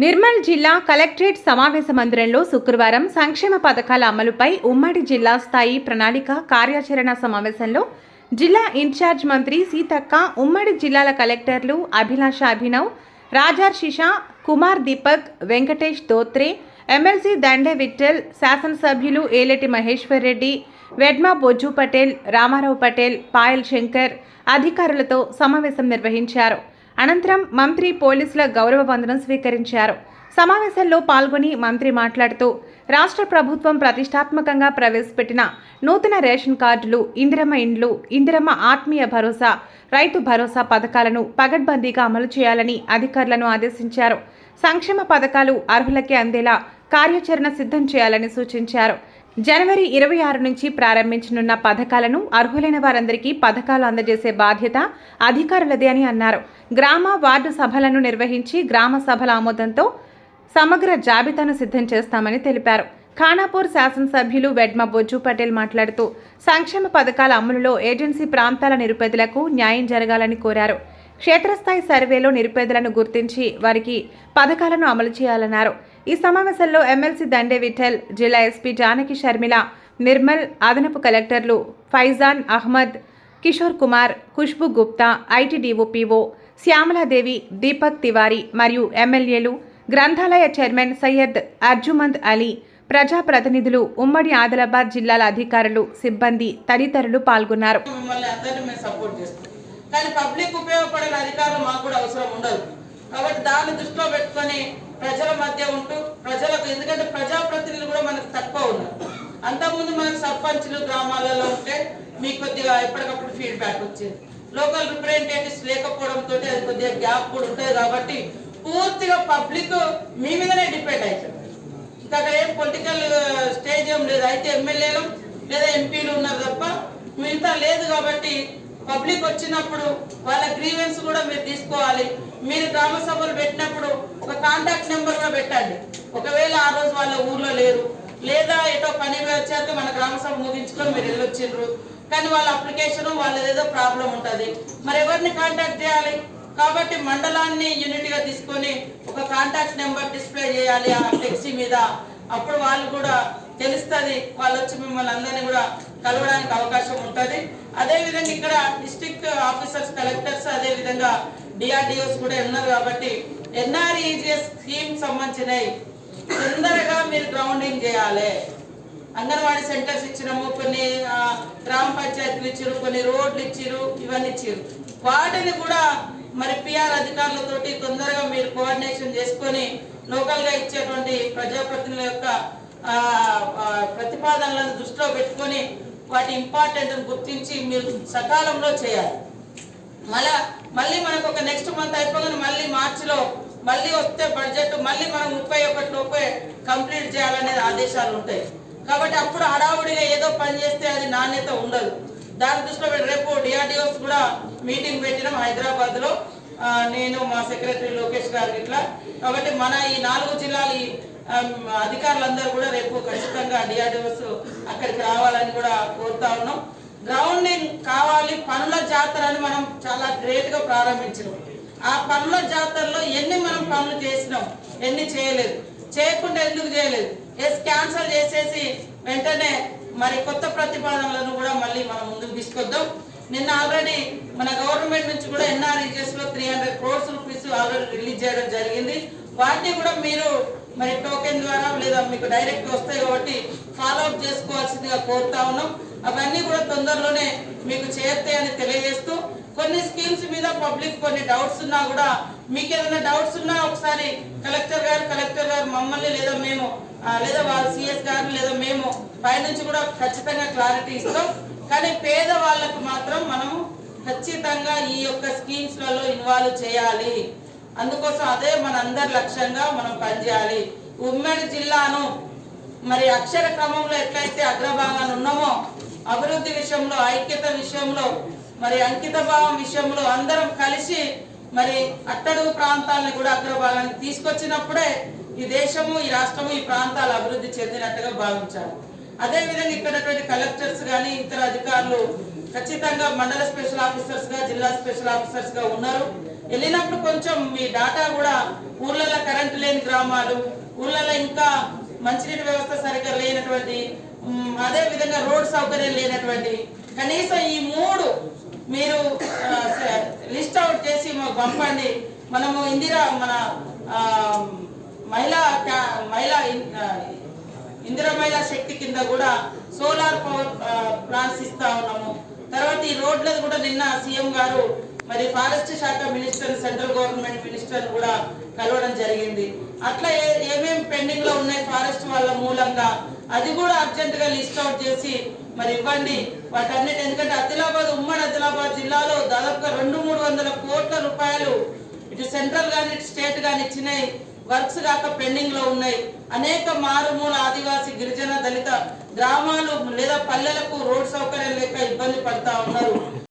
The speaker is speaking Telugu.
నిర్మల్ జిల్లా కలెక్టరేట్ సమావేశ మందిరంలో శుక్రవారం సంక్షేమ పథకాల అమలుపై ఉమ్మడి జిల్లా స్థాయి ప్రణాళిక కార్యాచరణ సమావేశంలో జిల్లా ఇన్ఛార్జ్ మంత్రి సీతక్క, ఉమ్మడి జిల్లాల కలెక్టర్లు అభిలాష అభినవ్, రాజర్షిషా, కుమార్ దీపక్, వెంకటేష్ దోత్రే, ఎమ్మెల్సీ దండే విఠల్, శాసనసభ్యులు ఏలేటి మహేశ్వర్ రెడ్డి, వెడ్మా బొజ్జు పటేల్, రామారావు పటేల్, పాయల్ శంకర్ అధికారులతో సమావేశం నిర్వహించారు. అనంతరం మంత్రి పోలీసుల గౌరవ వందనం స్వీకరించారు. సమావేశంలో పాల్గొని మంత్రి మాట్లాడుతూ రాష్ట్ర ప్రభుత్వం ప్రతిష్టాత్మకంగా ప్రవేశపెట్టిన నూతన రేషన్ కార్డులు, ఇందిరమ్మ ఇండ్లు, ఇందిరమ్మ ఆత్మీయ భరోసా, రైతు భరోసా పథకాలను పగడ్బందీగా అమలు చేయాలని అధికారులను ఆదేశించారు. సంక్షేమ పథకాలు అర్హులకే అందేలా కార్యాచరణ సిద్ధం చేయాలని సూచించారు. జనవరి 26 నుంచి ప్రారంభించనున్న పథకాలను అర్హులైన వారందరికీ పథకాలు అందజేసే బాధ్యత అధికారులదే అని అన్నారు. గ్రామ, వార్డు సభలను నిర్వహించి గ్రామ సభల ఆమోదంతో సమగ్ర జాబితాను సిద్ధం చేస్తామని తెలిపారు. ఖానాపూర్ శాసనసభ్యులు వెడ్మ బొజ్జు పటేల్ మాట్లాడుతూ సంక్షేమ పథకాల అమలులో ఏజెన్సీ ప్రాంతాల నిరుపేదలకు న్యాయం జరగాలని కోరారు. క్షేత్రస్థాయి సర్వేలో నిరుపేదలను గుర్తించి వారికి పథకాలను అమలు చేయాలన్నారు. ఈ సమావేశంలో ఎమ్మెల్సీ దండే విఠల్, జిల్లా ఎస్పీ జానకి షర్మిల, నిర్మల్ అదనపు కలెక్టర్లు ఫైజాన్ అహ్మద్, కిషోర్ కుమార్, ఖుష్బు గుప్తా, ఐటీడీఓపీఓ శ్యామలాదేవి, దీపక్ తివారీ మరియు ఎమ్మెల్యేలు, గ్రంథాలయ చైర్మన్ సయ్యద్ అర్జుమంద్ అలీ, ప్రజాప్రతినిధులు, ఉమ్మడి ఆదిలాబాద్ జిల్లాల అధికారులు, సిబ్బంది తదితరులు పాల్గొన్నారు. కానీ పబ్లిక్ ఉపయోగపడే అధికారులు మాకు కూడా అవసరం ఉండదు. కాబట్టి దాన్ని దృష్టిలో పెట్టుకొని ప్రజల మధ్య ఉంటూ ప్రజలకు, ఎందుకంటే ప్రజాప్రతినిధులు కూడా మనకు తక్కువ ఉన్నారు. అంతకుముందు మనకు సర్పంచ్లు గ్రామాలలో ఉంటే మీకు కొద్దిగా ఎప్పటికప్పుడు ఫీడ్బ్యాక్ వచ్చేది. లోకల్ రిప్రజెంటేటివ్స్ లేకపోవడంతో అది కొద్దిగా గ్యాప్ కూడా ఉంటుంది. కాబట్టి పూర్తిగా పబ్లిక్ మీ మీదనే డిపెండ్ అవుతుంది. ఇంకా ఏం పొలిటికల్ స్టేజ్ ఏం లేదు. అయితే ఎమ్మెల్యేలు లేదా ఎంపీలు ఉన్నారు తప్ప మిగతా లేదు. కాబట్టి పబ్లిక్ వచ్చినప్పుడు వాళ్ళ గ్రీవెన్స్ కూడా మీరు తీసుకోవాలి. మీరు గ్రామ సభలు పెట్టినప్పుడు ఒక కాంటాక్ట్ నెంబర్ కూడా పెట్టండి. ఒకవేళ ఆ రోజు వాళ్ళ ఊర్లో లేరు, లేదా ఏటో పని వచ్చాక మన గ్రామ సభ ముగించుకొని మీరు వెళ్ళొచ్చిండ్రు, కానీ వాళ్ళ అప్లికేషన్ వాళ్ళదేదో ప్రాబ్లం ఉంటుంది, మరి ఎవరిని కాంటాక్ట్ చేయాలి? కాబట్టి మండలాన్ని యూనిట్గా తీసుకొని ఒక కాంటాక్ట్ నెంబర్ డిస్ప్లే చేయాలి ఆ ఫ్లెక్సీ మీద. అప్పుడు వాళ్ళు కూడా తెలుస్తుంది, వాళ్ళు వచ్చి మిమ్మల్ని అందరినీ కూడా కలవడానికి అవకాశం ఉంటుంది. అదేవిధంగా ఇక్కడ డిస్ట్రిక్ట్ ఆఫీసర్స్, కలెక్టర్స్, అదేవిధంగా డిఆర్డిఓస్ కూడా ఉన్నారు. కాబట్టి ఎన్ఆర్ఈజిఎస్ స్కీమ్ సంబంధించినవి తొందరగా మీరు గ్రౌండింగ్ చేయాలి. అంగన్వాడీ సెంటర్స్ ఇచ్చినాము, కొన్ని గ్రామ పంచాయతీలు ఇచ్చారు, కొన్ని రోడ్లు ఇచ్చారు, ఇవన్నీ ఇచ్చారు. వాటిని కూడా మరి పిఆర్ అధికారులతోటి తొందరగా మీరు కోఆర్డినేషన్ చేసుకొని లోకల్గా ఇచ్చేటువంటి ప్రజాప్రతినిధుల యొక్క ప్రతిపాదనలను దృష్టిలో పెట్టుకొని వాటి ఇంపార్టెంట్ గుర్తించి మీరు సకాలంలో చేయాలి. మళ్ళీ మనకు ఒక నెక్స్ట్ మంత్ అయిపోగానే మళ్ళీ మార్చిలో మళ్ళీ వస్తే బడ్జెట్ మళ్ళీ మనం 31 లోపే కంప్లీట్ చేయాలనేది ఆదేశాలు ఉంటాయి. కాబట్టి అప్పుడు హడావుడిగా ఏదో పని చేస్తే అది నాణ్యత ఉండదు. దాని దృష్టిలో రేపు డిఆర్డిఓస్ కూడా మీటింగ్ పెట్టినాం హైదరాబాద్లో, నేను మా సెక్రటరీ లోకేష్ గారు ఇట్లా. కాబట్టి మన ఈ 4 జిల్లాల అధికారులందరూ కూడా రేపు ఖచ్చితంగా డిఆర్డిఓస్ అక్కడికి రావాలని కూడా కోరుతా ఉన్నాం. గ్రౌండింగ్ కావాలి. పనుల జాతరని మనం చాలా గ్రేట్గా ప్రారంభించినాం. ఆ పనుల జాతరలో ఎన్ని మనం పనులు చేసినాం, ఎన్ని చేయలేదు, చేయకుండా ఎందుకు చేయలేదు, క్యాన్సల్ చేసేసి వెంటనే మరి కొత్త ప్రతిపాదనలను కూడా మళ్ళీ మనం ముందుకు తీసుకొద్దాం. నిన్న ఆల్రెడీ మన గవర్నమెంట్ నుంచి కూడా ఎన్ఆర్ఈజిఎస్లో 300 crores రూపీస్ ఆల్రెడీ రిలీజ్ చేయడం జరిగింది. వాటిని కూడా మీరు మరి టోకెన్ ద్వారా లేదా మీకు డైరెక్ట్ వస్తాయి కాబట్టి ఫాలోఅప్ చేసుకోవాల్సిందిగా కోరుతా ఉన్నాం. అవన్నీ కూడా తొందరలోనే మీకు చేరుతాయని తెలియజేస్తూ, కొన్ని స్కీమ్స్ మీద పబ్లిక్ కొన్ని డౌట్స్ ఉన్నా కూడా, మీకు ఏదైనా డౌట్స్ ఉన్నా ఒకసారి కలెక్టర్ గారు మమ్మల్ని లేదా మేము లేదా వాళ్ళ సిఎస్ గారు లేదా మేము పైనుంచి కూడా ఖచ్చితంగా క్లారిటీ ఇస్తాం. కానీ పేద వాళ్ళకు మాత్రం మనము ఖచ్చితంగా ఈ యొక్క స్కీమ్స్లలో ఇన్వాల్వ్ చేయాలి. అందుకోసం అదే మన అందరి లక్ష్యంగా మనం పనిచేయాలి. ఉమ్మడి జిల్లాను మరి అక్షర క్రమంలో ఎట్లయితే అగ్రభాగాన్ని ఉన్నామో, అభివృద్ధి విషయంలో, ఐక్యత విషయంలో, మరి అంకిత భావం విషయంలో అందరం కలిసి మరి అట్టడుగు ప్రాంతాలను కూడా అగ్రభాగానికి తీసుకొచ్చినప్పుడే ఈ దేశము, ఈ రాష్ట్రము, ఈ ప్రాంతాలు అభివృద్ధి చెందినట్టుగా భావించాలి. అదేవిధంగా ఇక్కడ కలెక్టర్స్ కానీ ఇతర అధికారులు ఖచ్చితంగా మండల స్పెషల్ ఆఫీసర్స్ గా, జిల్లా స్పెషల్ ఆఫీసర్స్ గా ఉన్నారు. వెళ్ళినప్పుడు కొంచెం మీ డాటా కూడా ఊర్లలో కరెంటు లేని గ్రామాలు, ఊర్లలో ఇంకా మంచినీటి వ్యవస్థ సరిగ్గా లేనటువంటి, అదే విధంగా రోడ్ సౌకర్యం లేనటువంటి, కనీసం ఈ 3 మీరు లిస్ట్ అవుట్ చేసి మాకు పంపండి. మనము మన ఇందిరా మహిళా శక్తి కింద కూడా సోలార్ పవర్ ప్లాంట్స్ ఇస్తా ఉన్నాము. తర్వాత ఈ రోడ్లది కూడా నిన్న సీఎం గారు మరి ఫారెస్ట్ శాఖ మినిస్టర్, సెంట్రల్ గవర్నమెంట్ మినిస్టర్ కూడా కలవడం జరిగింది. అట్లా ఏమేమి పెండింగ్ లో ఉన్నాయి ఫారెస్ట్ వాళ్ళ మూలంగా అది కూడా అర్జెంట్ గా లిస్ట్ అవుట్ చేసి మరి ఇవ్వండి వాటన్నిటి. ఎందుకంటే ఉమ్మడి ఆదిలాబాద్ జిల్లాలో దాదాపుగా 200-300 కోట్ల రూపాయలు ఇటు సెంట్రల్ గాని ఇటు స్టేట్ గాని ఇచ్చినాయి వర్క్స్ కాక పెండింగ్ లో ఉన్నాయి. అనేక మారుమూల ఆదివాసీ, గిరిజన, దళిత గ్రామాలు లేదా పల్లెలకు రోడ్ సౌకర్యం లేక ఇబ్బంది పడతా ఉన్నారు.